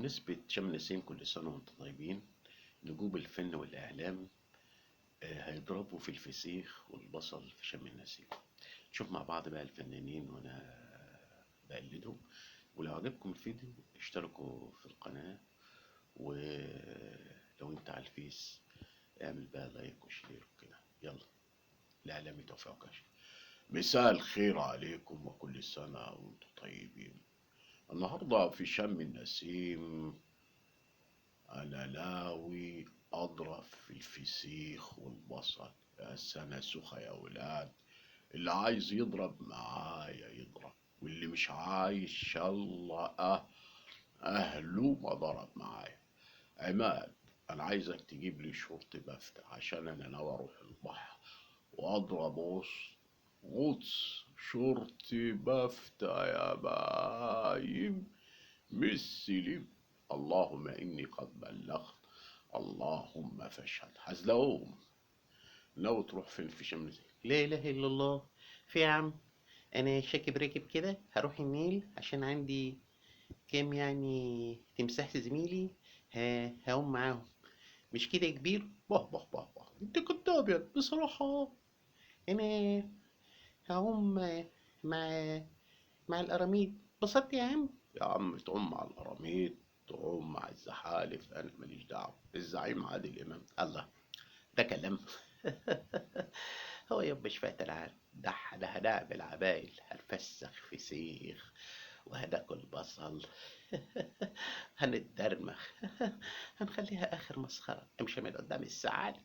بمناسبة شم النسيم كل سنة وانتم طيبين. نجوم الفن والإعلام هيضربوا في الفسيخ والبصل في شم النسيم. نشوف مع بعض بقى الفنانين وأنا بقلدهم. ولو عجبكم الفيديو اشتركوا في القناة، ولو انت على الفيس اعمل بقى لايك وشير وكده. يلا، الإعلام يتوفقكش. مساء الخير عليكم وكل سنة وانتم طيبين. النهاردة في شم النسيم أنا ناوي أضرب في الفسيخ والبصل. يا سنة سخة يا ولاد، اللي عايز يضرب معايا يضرب، واللي مش عايز شالله أهله ما ضرب معايا. عماد، أنا عايزك تجيب لي شورت بفتة عشان أنا ناوي أروح البحر وأضرب غطس شورت بفتة يا بايم مسلم. اللهم إني قد بلغت، اللهم فاشهد. حزلقوم، ناوي تروح فين في شمس؟ لا إله إلا الله. في يا عم، أنا شاكب راكب كده هروح النيل عشان عندي كام تمساح زميلي. هقوم معاهم. مش كده يا كبير؟ باه باه باه باه، انت كداب يا بصراحة. أنا هقوم مع مع القراميط. بسطت يا عم. يا عم تعوم مع القراميط، تعوم مع الزحالف، انا ماليش دعوة. الزعيم عادل امام. الله، ده كلام. هو يوم مش فات العالم ده هنعمل عمايل، هنفسخ فسيخ وهناكل بصل. هنتدرمخ. هنخليها آخر مسخرة امشي من قدام السعادة.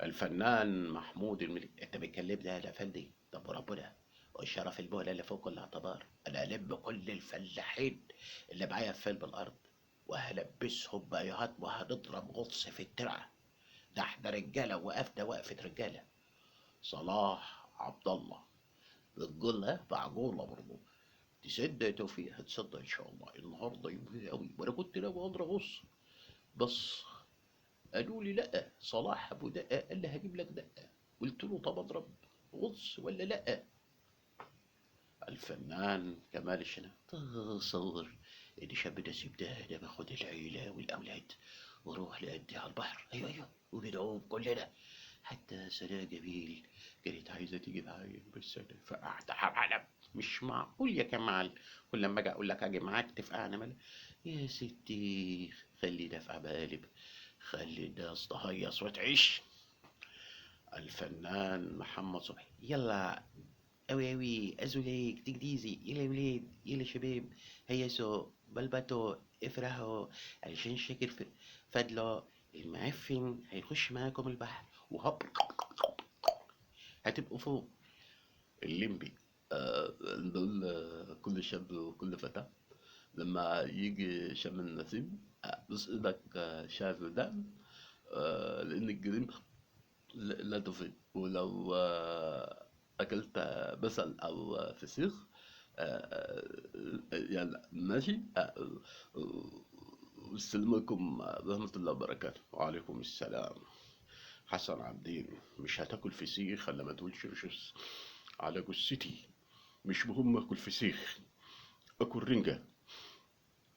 الفنان محمود الملك. انت بتكلمني يا فندي؟ طب وربنا والشرف المهنة اللي فوق كل اعتبار، انا الم كل الفلاحين اللي معايا في فيلم الارض وهلبسهم بايهات وهنضرب غطس في الترعه. ده احنا رجاله وقفنا وقفه رجاله. صلاح عبد الله، رجوله معقوله برضه. تصدق يا توفيق؟ هتصدق ان شاء الله النهارده يوم حلو قوي وانا كنت ناوي اضرب غص، بس قالوا لي لا، صلاح ابو دقه قال لي هجيب لك دقه. قلت له طب اضرب غص ولا لا؟ الفنان كمال الشناوي. تصور ان شاب نسيب ده باخد العيله والاولاد واروح لأدي على البحر، ايوه وبنعوم كلنا. حتى سناء جميل كانت عايزه تيجي معايا بس انا فقعت علم. مش معقول يا كمال، كل لما اجي اقول لك اجي معاك تفقعني ملا. يا ستي خلينا في عبالب، خلي الناس تهيص وتعيش. الفنان محمد صبحي. يلا أوي أزوليك تجديزي، يلا ولاد يلا شباب، هيسوا بلبطوا افرحوا علشان شاكر في فضله المعفن هيخش معاكم البحر وهوب هتبقوا فوق. الليمبي. دول كل شاب وكل فتاة لما يجي شم النسيم بص ايدك شايف ودان، لأن الجريمة لا تفيد. ولو أكلت بصل أو فسيخ يعني ماشي. والسلام عليكم ورحمة الله وبركاته. وعليكم السلام. حسن عبدين، مش هتاكل فسيخ الا ما تقولش رشس على جثتي. مش مهم اكل فسيخ، اكل رنجة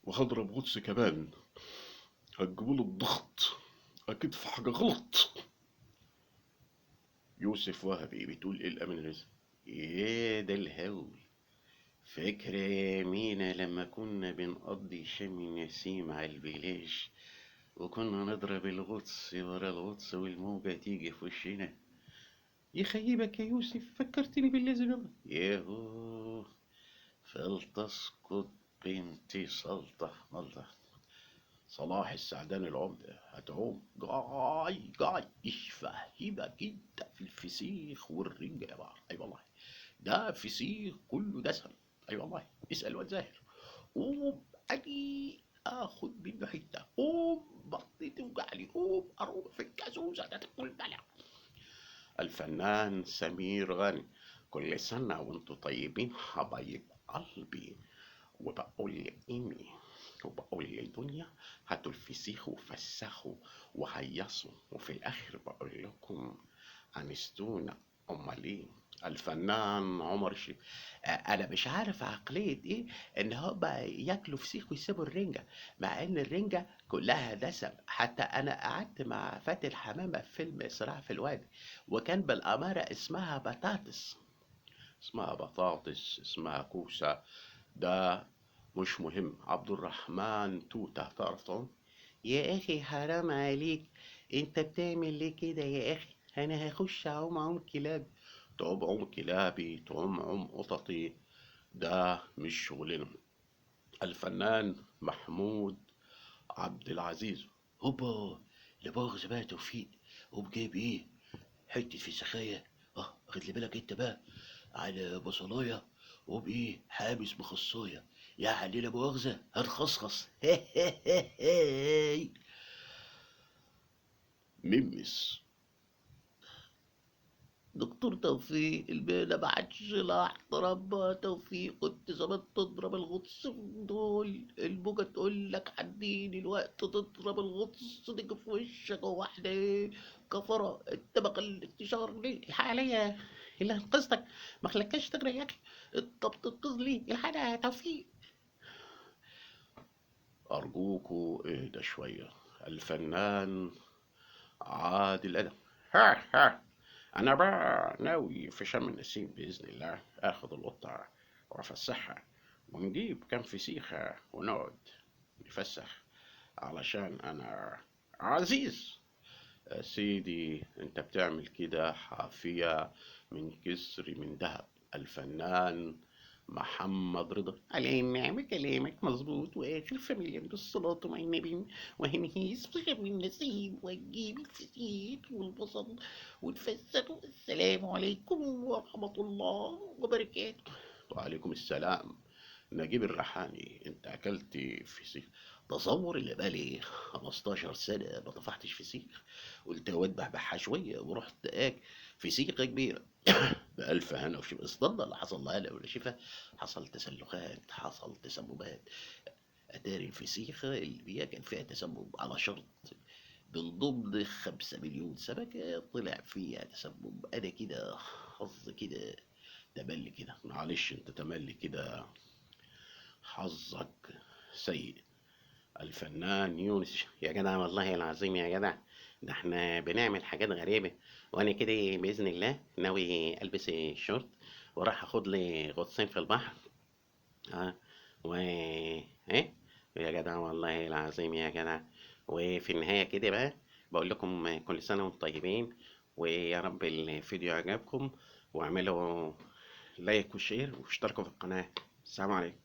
وهضرب غطس كمان. هتجيبوله الضغط، اكيد في حاجة غلط. يوسف وهبي بتقول ايه الامن رزق؟ ايه ده الهول. فاكرة يا مينا لما كنا بنقضي شم النسيم على البلاج وكنا نضرب الغطس ورا الغطس والموجة تيجي في وشنا؟ يخيبك يا يوسف، فكرتني باللازم. ياهو، فلتسقط بنتي سلطة الله. صلاح السعدان العمدة، هتعوم جاي يفهمك انت في الفسيخ والرنجة يا بحر. اي والله، ده فسيخ كله دسم. اي والله، اسأل واد زاهر. قوم اجي اخد منه حتة، قوم بطني توجعلي، قوم اروح في الكازوزة ده تاكل بلع. الفنان سمير غانم. كل سنة وانتم طيبين حبايب قلبي. وبقول إني وبقول للدنيا هاتوا الفسيخ وفسخوا وهيصوا، وفي الآخر بقول لكم أنستونا. أمال إيه؟ الفنان عمر الشريف. انا مش عارف عقلية ايه ان هما ياكلوا فسيخ ويسيبوا الرنجة، مع ان الرنجة كلها دسم. حتى انا قعدت مع فاتن حمامة في فيلم صراع في الوادي، وكان بالامارة اسمها بطاطس، اسمها بطاطس، اسمها كوسة، ده مش مهم. عبد الرحمن توتة، تعرف تعوم؟ يا اخي حرام عليك، انت بتعمل ليه كده يا اخي؟ انا هخش اعوم عوم كلاب. تعوم عوم كلابي، تعوم عوم قططي، ده مش شغلنا. الفنان محمود عبد العزيز. هوبا، لا مؤاخذة بقى يا توفيق، قوم جايب ايه؟ حتة فسخاية، واخد لي بالك انت بقى، على بصلاية، قوم ايه حابس بخصاية، يعني لا مؤاخذة هتخصخص. ميمس. دكتور توفيق، البيضة ما عادش لا احترام توفيق، كنت زمان تضرب الغطس من دول، الموجة تقول لك عديني الوقت، تضرب الغطس تيجي في وشك واحدة ايه كفرة، انت ما خليتني شهر ليه؟ الحق عليا اللي انقذتك، ما خليتكش تغرق يا اخي، انت بتنقذ لي الحق يا توفيق. أرجوكوا اهدى شوية. الفنان عادل أدم. ها ها، أنا بقى ناوي في شم النسيم بإذن الله آخد القطة وأفسحها، ونجيب كام فسيخة ونقعد نفسح، علشان أنا عزيز. يا سيدي أنت بتعمل كده حافية من كسر من ذهب. الفنان محمد رضا. على النعمة كلامك مظبوط، وآخر فاميليا بالصلاة مع النبي، وهنهيس في شم النسيم، وتجيب الفسيخ والبصل وتفسحوا. السلام عليكم ورحمة الله وبركاته. وعليكم السلام. نجيب الريحاني، انت اكلت فسيخ؟ تصور اللي بقالي 15 سنة ما طفحتش فسيخ، قلت اودع بحها شوية ورحت فسيخة كبيرة. بألف هنا وشفا. اصطدنا اللي حصل لها ولا شفا، حصل تسلخات، حصل تسممات، اتاري الفسيخة اللي فيها كان فيها تسمم على شرط، من ضمن 5 مليون سمكة طلع فيها تسمم. انا كده حظ كده، تملي كده. معلش انت تملي كده، حظك سيء. الفنان يونس. يا جدع والله العظيم يا جدع، ده احنا بنعمل حاجات غريبة. وانا كده بإذن الله ناوي البس الشورت وراح اخد لي غطسين في البحر. اه و ايه يا جدع والله العظيم يا جدع. وفي النهاية كده بقى بقول لكم كل سنة وانتم طيبين، ويا رب الفيديو عجبكم، واعملوا لايك وشير واشتركوا في القناة. السلام عليكم.